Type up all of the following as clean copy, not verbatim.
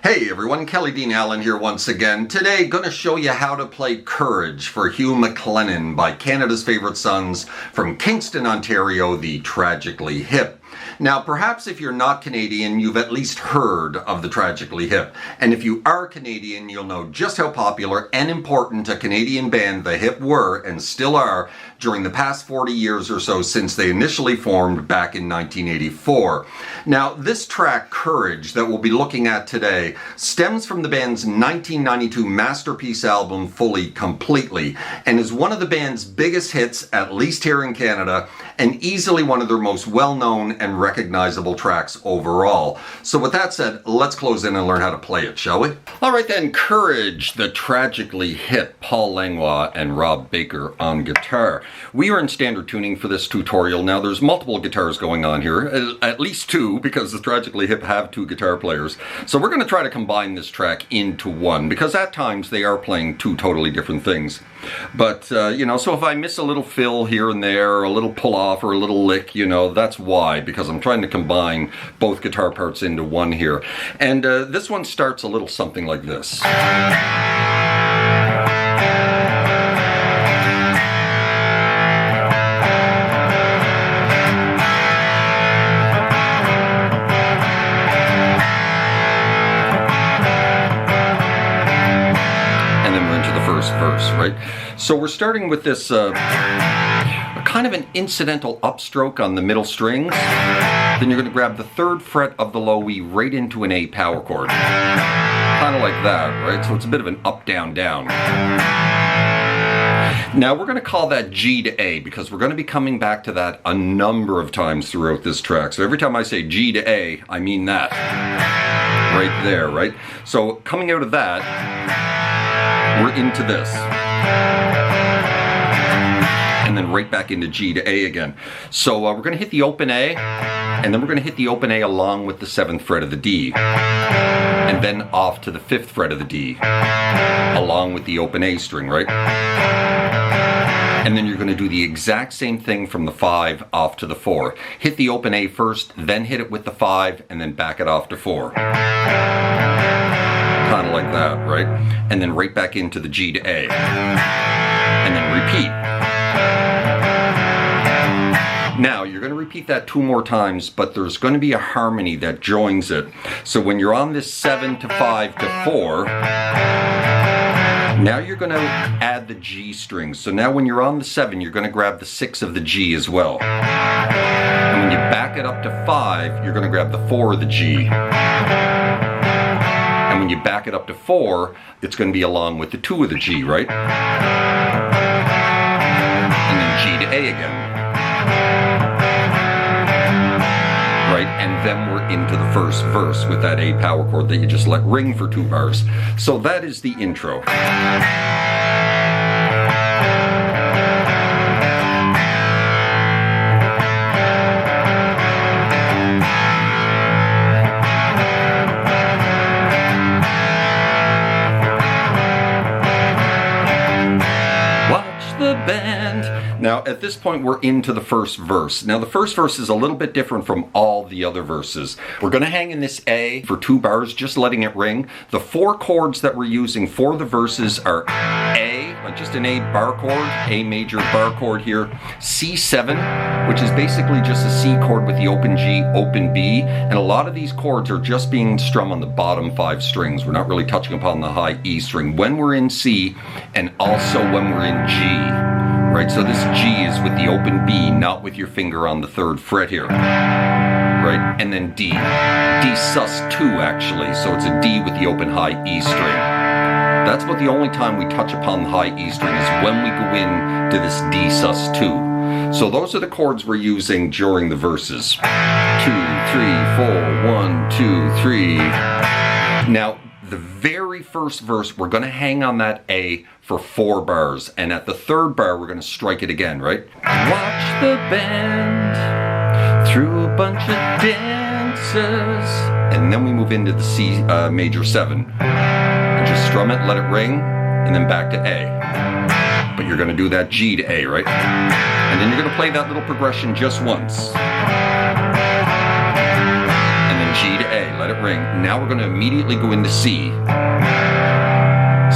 Hey everyone, Kelly Dean Allen here once again. Today, going to show you how to play Courage for Hugh McLennan by Canada's Favourite Sons from Kingston, Ontario, the Tragically Hip. Now, perhaps if you're not Canadian, you've at least heard of the Tragically Hip. And if you are Canadian, you'll know just how popular and important a Canadian band the Hip were and still are during the past 40 years or so since they initially formed back in 1984. Now, this track, Courage, that we'll be looking at today, stems from the band's 1992 masterpiece album, Fully Completely, and is one of the band's biggest hits, at least here in Canada, and easily one of their most well-known and recognizable tracks overall. So with that said, let's close in and learn how to play it, shall we? All right then, Courage, the Tragically Hip, Paul Langlois and Rob Baker on guitar. We are in standard tuning for this tutorial. Now there's multiple guitars going on here, at least two, because the Tragically Hip have two guitar players. So we're going to try to combine this track into one, because at times they are playing two totally different things. But, so if I miss a little fill here and there, or a little pull off, or a little lick, that's why, because I'm trying to combine both guitar parts into one here. And this one starts a little something like this. Verse, right? So we're starting with this kind of an incidental upstroke on the middle strings. Then you're going to grab the 3rd fret of the low E right into an A power chord. Kind of like that, right? So it's a bit of an up, down, down. Now we're going to call that G to A because we're going to be coming back to that a number of times throughout this track. So every time I say G to A, I mean that. Right there, right? So coming out of that, we're into this. And then right back into G to A again. So we're going to hit the open A, and then we're going to hit the open A along with the 7th fret of the D. And then off to the 5th fret of the D, along with the open A string, right? And then you're going to do the exact same thing from the 5 off to the 4. Hit the open A first, then hit it with the 5, and then back it off to 4. Kind of like that, right? And then right back into the G to A. And then repeat. Now, you're going to repeat that 2 more times, but there's going to be a harmony that joins it. So when you're on this 7 to 5 to 4, now you're going to add the G strings. So now when you're on the 7, you're going to grab the 6 of the G as well. And when you back it up to 5, you're going to grab the 4 of the G. And when you back it up to 4, it's going to be along with the 2 of the G, right? And then G to A again. Right? And then we're into the first verse with that A power chord that you just let ring for 2 bars. So that is the intro. The band. Now at this point we're into the first verse. Now the first verse is a little bit different from all the other verses. We're going to hang in this A for 2 bars, just letting it ring. The 4 chords that we're using for the verses are A, just an A bar chord, A major bar chord here, C7, which is basically just a C chord with the open G, open B, and a lot of these chords are just being strummed on the bottom 5 strings. We're not really touching upon the high E string when we're in C and also when we're in G. Right, so this G is with the open B, not with your finger on the 3rd fret here. Right, and then D. D sus 2 actually, so it's a D with the open high E string. That's about the only time we touch upon the high E string is when we go in to this D sus 2. So those are the chords we're using during the verses. 2, 3, 4, 1, 2, 3. Now, the very first verse, we're going to hang on that A for 4 bars. And at the 3rd bar, we're going to strike it again, right? Watch the band through a bunch of dances. And then we move into the C major 7. And just strum it, let it ring, and then back to A. But you're going to do that G to A, right? And then you're going to play that little progression just once. And then G to A, let it it ring. Now we're going to immediately go into C.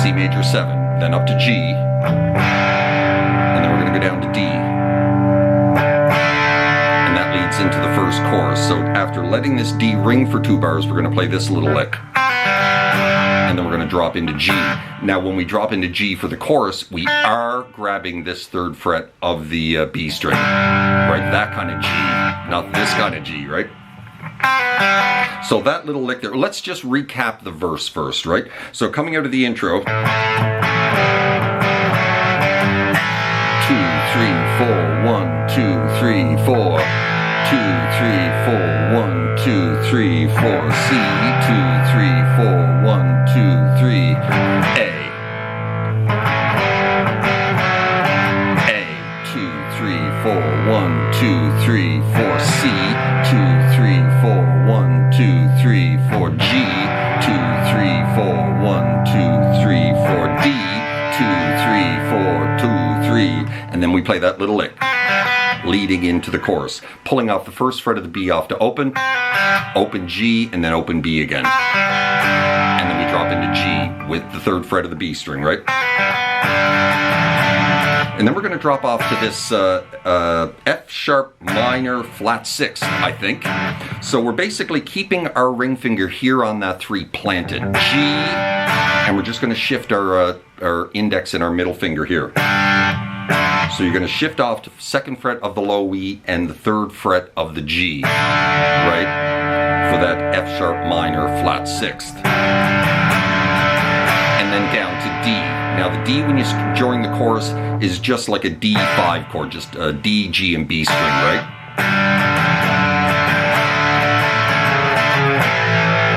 C major 7, then up to G, and then we're going to go down to D. And that leads into the first chorus. So after letting this D ring for 2 bars, we're going to play this little lick. And then we're going to drop into G. Now when we drop into G for the chorus, we are grabbing this 3rd fret of the B string. Right, that kind of G, not this kind of G, right? So that little lick there, let's just recap the verse first, right? So coming out of the intro, 2, 3, 4, 1, 2, 3, 4, 2, 3, 4, 1, 2, 3, 4, C, 2, 3, 4, 1, 2, 3, A. A, 2, 3, 4, 1, 2, 3, 4, C, 2, 3, 4, 1, 2, 3, 4, G, 2, 3, 4, 1, 2, 3, 4, D, 2, 3, 4, 2, 3, and then we play that little lick, leading into the chorus, pulling off the 1st fret of the B off to open, open G, and then open B again. And then we drop into G with the 3rd fret of the B string, right? And then we're going to drop off to this F sharp minor flat 6, I think. So we're basically keeping our ring finger here on that 3 planted. G, and we're just going to shift our index and our middle finger here. So you're going to shift off to 2nd fret of the low E and the 3rd fret of the G, right? For that F sharp minor flat 6th. And then down to D. Now the D when you join the chorus is just like a D5 chord, just a D, G, and B string, right?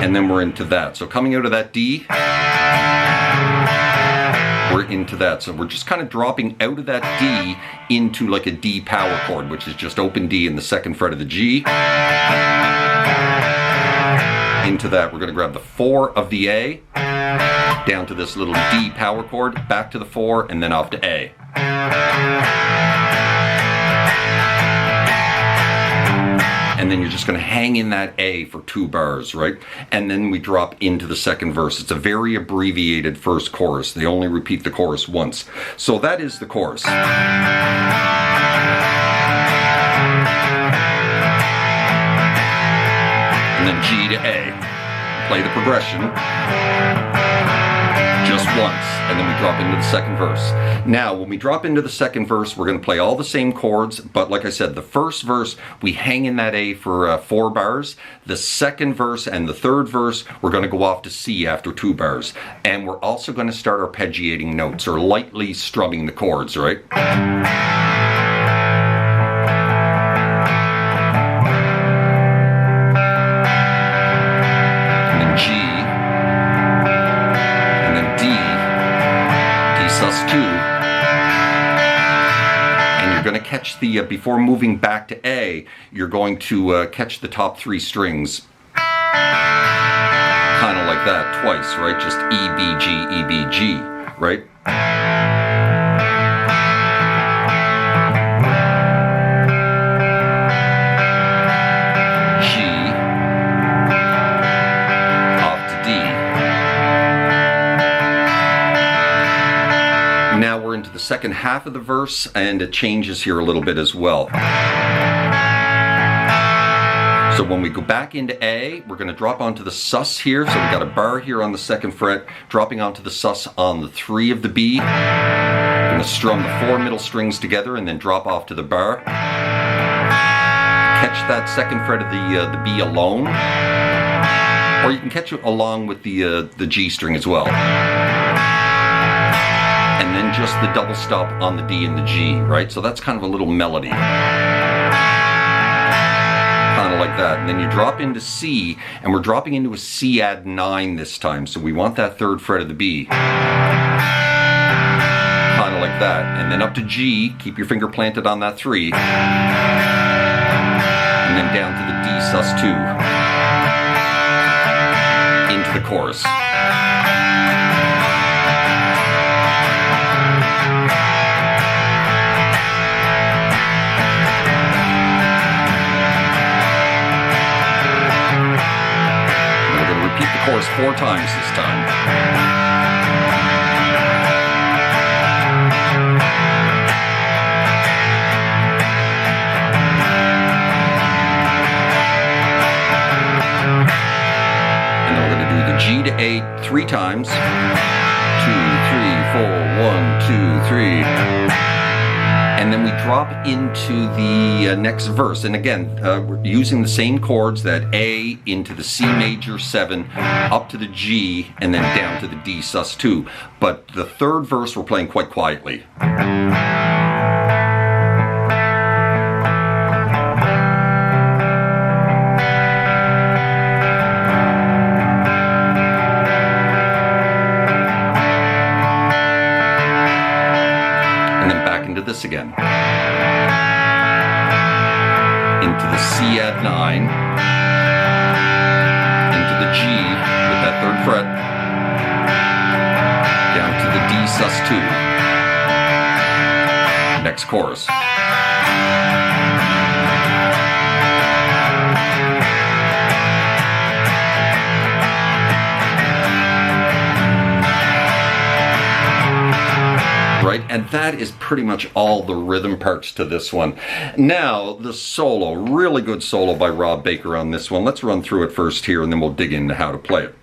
And then we're into that. So coming out of that D, we're into that. So we're just kind of dropping out of that D into like a D power chord, which is just open D in the 2nd fret of the G. Into that, we're going to grab the 4 of the A, down to this little D power chord, back to the 4, and then off to A. And then you're just going to hang in that A for 2 bars, right? And then we drop into the 2nd verse. It's a very abbreviated first chorus. They only repeat the chorus once. So that is the chorus. And then G to A. Play the progression just once, and then we drop into the 2nd verse. Now, when we drop into the 2nd verse, we're going to play all the same chords, but like I said, the 1st verse, we hang in that A for 4 bars. The 2nd verse and the 3rd verse, we're going to go off to C after 2 bars. And we're also going to start arpeggiating notes, or lightly strumming the chords, right? Going to catch the, before moving back to A, you're going to catch the top 3 strings, kind of like that, twice, right? Just E, B, G, E, B, G, right? G, off to D. Now we're into the 2nd half of the verse, and it changes here a little bit as well. So when we go back into A, we're going to drop onto the sus here. So we've got a bar here on the 2nd fret, dropping onto the sus on the 3 of the B. We're going to strum the 4 middle strings together and then drop off to the bar. Catch that 2nd fret of the B alone, or you can catch it along with the G string as well. And then just the double stop on the D and the G, right? So that's kind of a little melody. Kind of like that. And then you drop into C, and we're dropping into a C add 9 this time. So we want that 3rd fret of the B. Kind of like that. And then up to G, keep your finger planted on that 3. And then down to the D sus 2. Into the chorus. chorus 4 times this time. G to A 3 times. 2, 3, 4, 1, 2, 3. And then we drop into the next verse. And again, we're using the same chords, that A into the C major 7, up to the G, and then down to the D sus2. But the third verse we're playing quite quietly. This again. Into the C add 9. Into the G with that 3rd fret. Down to the D sus2. Next chorus. Right, and that is pretty much all the rhythm parts to this one. Now, the solo, really good solo by Rob Baker on this one. Let's run through it first here, and then we'll dig into how to play it.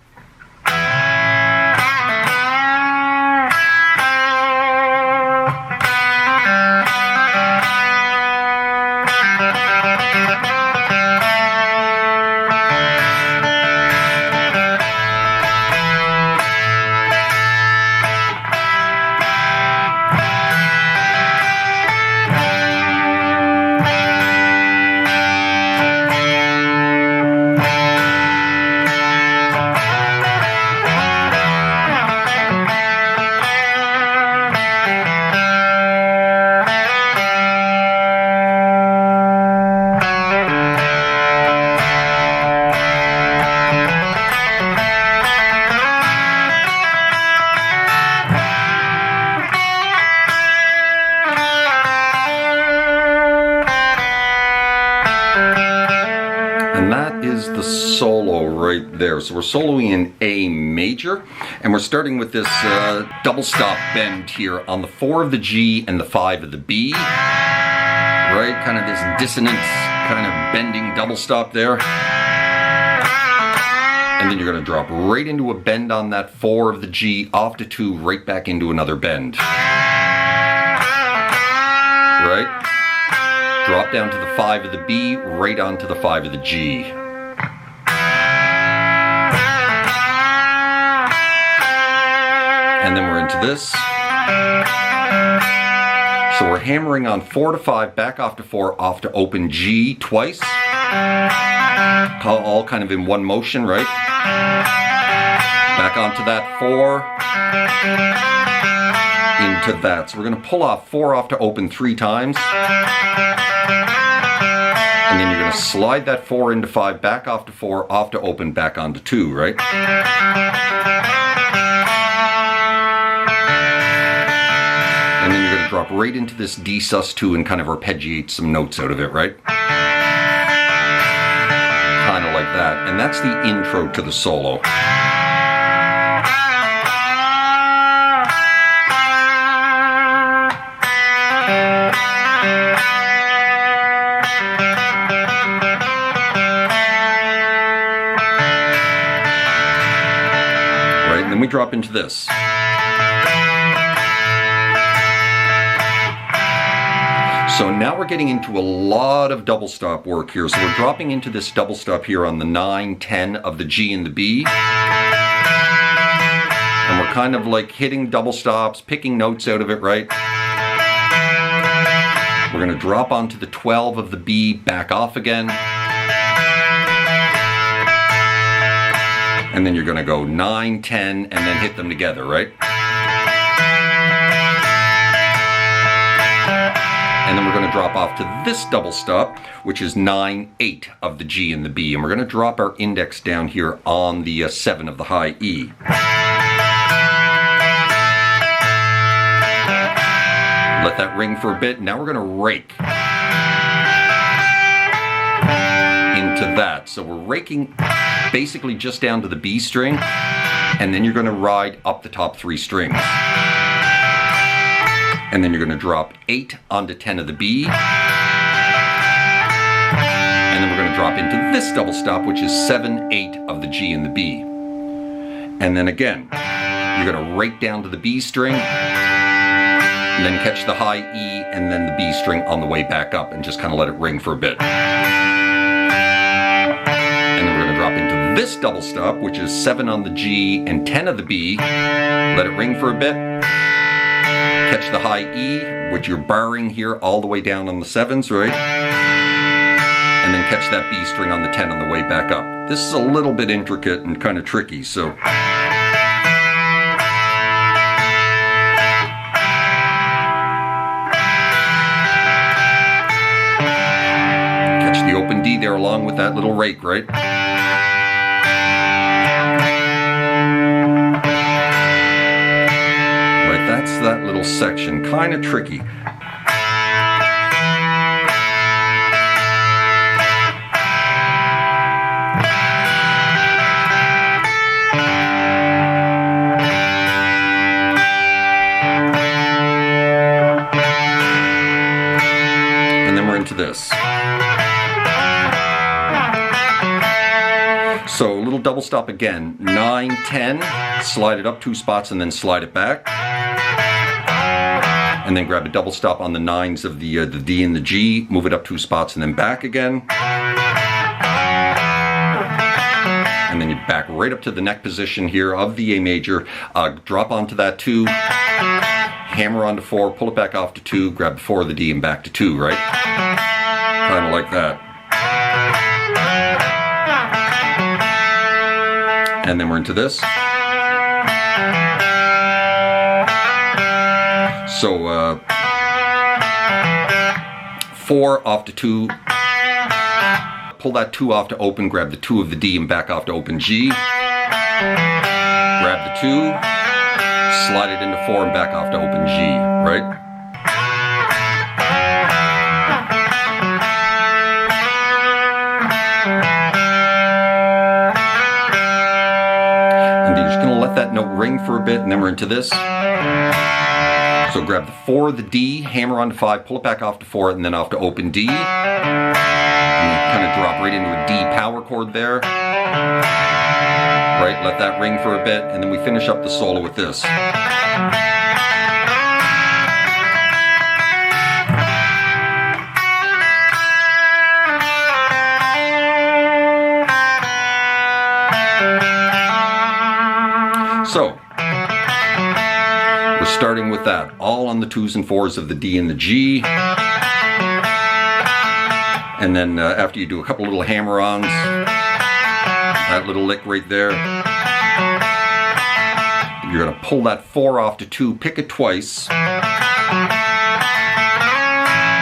The solo right there. So we're soloing in A major, and we're starting with this double stop bend here on the 4 of the G and the 5 of the B. Right, kind of this dissonance, kind of bending double stop there. And then you're going to drop right into a bend on that 4 of the G, off to 2, right back into another bend. Right? Drop down to the 5 of the B, right onto the 5 of the G. And then we're into this. So we're hammering on 4 to 5, back off to 4, off to open G twice. All kind of in one motion, right? Back onto that 4. Into that. So we're going to pull off 4 off to open 3 times. And then you're going to slide that 4 into 5, back off to 4, off to open, back onto 2, right? And then you're going to drop right into this D sus2 and kind of arpeggiate some notes out of it, right? Kind of like that. And that's the intro to the solo. Right, and then we drop into this. So now we're getting into a lot of double stop work here. So we're dropping into this double stop here on the 9, 10 of the G and the B. And we're kind of like hitting double stops, picking notes out of it, right? We're going to drop onto the 12 of the B, back off again. And then you're going to go 9, 10, and then hit them together, right? And then we're going to drop off to this double stop, which is 9, 8 of the G and the B. And we're going to drop our index down here on the 7 of the high E. Let that ring for a bit. Now we're going to rake into that. So we're raking basically just down to the B string, and then you're going to ride up the top 3 strings. And then you're going to drop 8 onto 10 of the B. And then we're going to drop into this double stop, which is 7, 8 of the G and the B. And then again, you're going to rake down to the B string, and then catch the high E and then the B string on the way back up, and just kind of let it ring for a bit. And then we're going to drop into this double stop, which is 7 on the G and 10 of the B. Let it ring for a bit. Catch the high E, which you're barring here all the way down on the 7s, right? And then catch that B string on the 10 on the way back up. This is a little bit intricate and kind of tricky, so. Catch the open D there along with that little rake, right? Right, that's that little section. Kind of tricky. Into this. So a little double stop again, 9, 10, slide it up 2 spots and then slide it back. And then grab a double stop on the 9s of the D and the G, move it up 2 spots and then back again. And then you back right up to the neck position here of the A major, drop onto that 2, hammer onto 4, pull it back off to 2, grab 4 of the D and back to 2, right? Kind of like that. And then we're into this. So 4 off to 2, pull that 2 off to open, grab the 2 of the D and back off to open G, grab the 2, slide it into 4 and back off to open G, right? And you're just going to let that note ring for a bit, and then we're into this. So grab the 4, the D, hammer onto 5, pull it back off to 4, and then off to open D. And kind of drop right into a D power chord there. Right, let that ring for a bit, and then we finish up the solo with this. So, we're starting with that, all on the 2s and 4s of the D and the G. And then after you do a couple little hammer-ons, that little lick right there, you're going to pull that 4 off to 2, pick it twice, and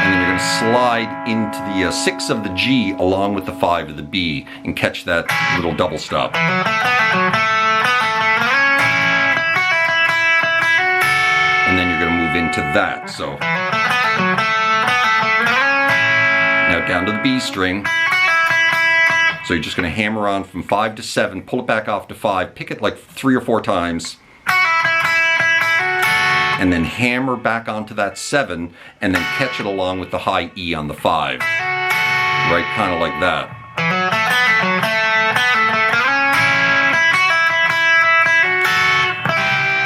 then you're going to slide into the 6 of the G along with the 5 of the B and catch that little double stop. And then you're going to move into that. So now down to the B string. So you're just going to hammer on from 5 to 7, pull it back off to 5, pick it like 3 or 4 times, and then hammer back onto that 7, and then catch it along with the high E on the 5. Right, kind of like that.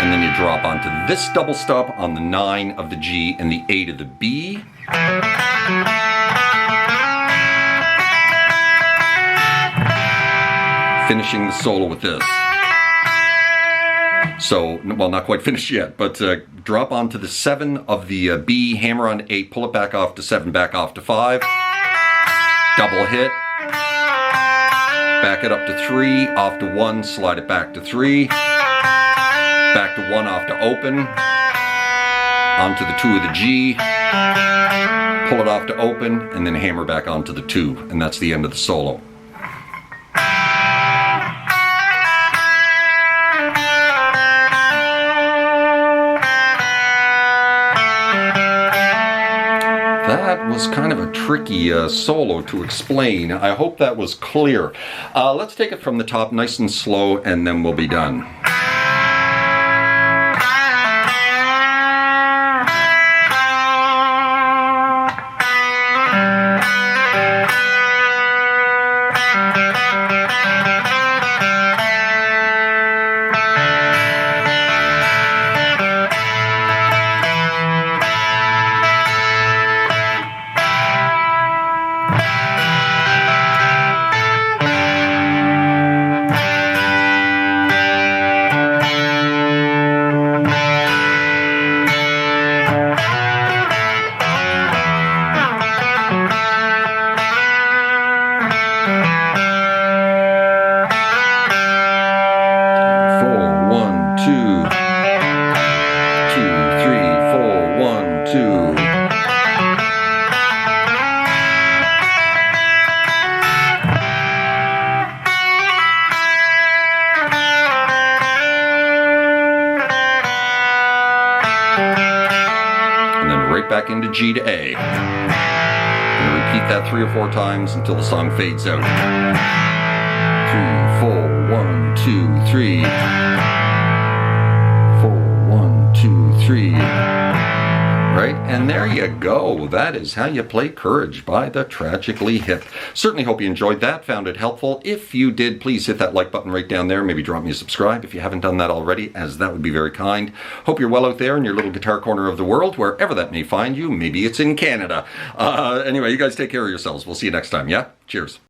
And then you drop onto this double stop on the 9 of the G and the 8 of the B. Finishing the solo with this. So, well, not quite finished yet, but drop onto the 7 of the B, hammer on 8, pull it back off to 7, back off to 5. Double hit. Back it up to 3, off to 1, slide it back to 3. Back to 1, off to open. Onto the 2 of the G. Pull it off to open, and then hammer back onto the 2. And that's the end of the solo. That was kind of a tricky solo to explain. I hope that was clear. Let's take it from the top nice and slow, and then we'll be done. Back into G to A. And repeat that 3 or 4 times until the song fades out. 3, 4, 1, 2, 3. 4, 1, 2, 3. Right? And there you go. That is how you play Courage by the Tragically Hip. Certainly hope you enjoyed that, found it helpful. If you did, please hit that like button right down there. Maybe drop me a subscribe if you haven't done that already, as that would be very kind. Hope you're well out there in your little guitar corner of the world, wherever that may find you. Maybe it's in Canada. Anyway, you guys take care of yourselves. We'll see you next time, yeah? Cheers.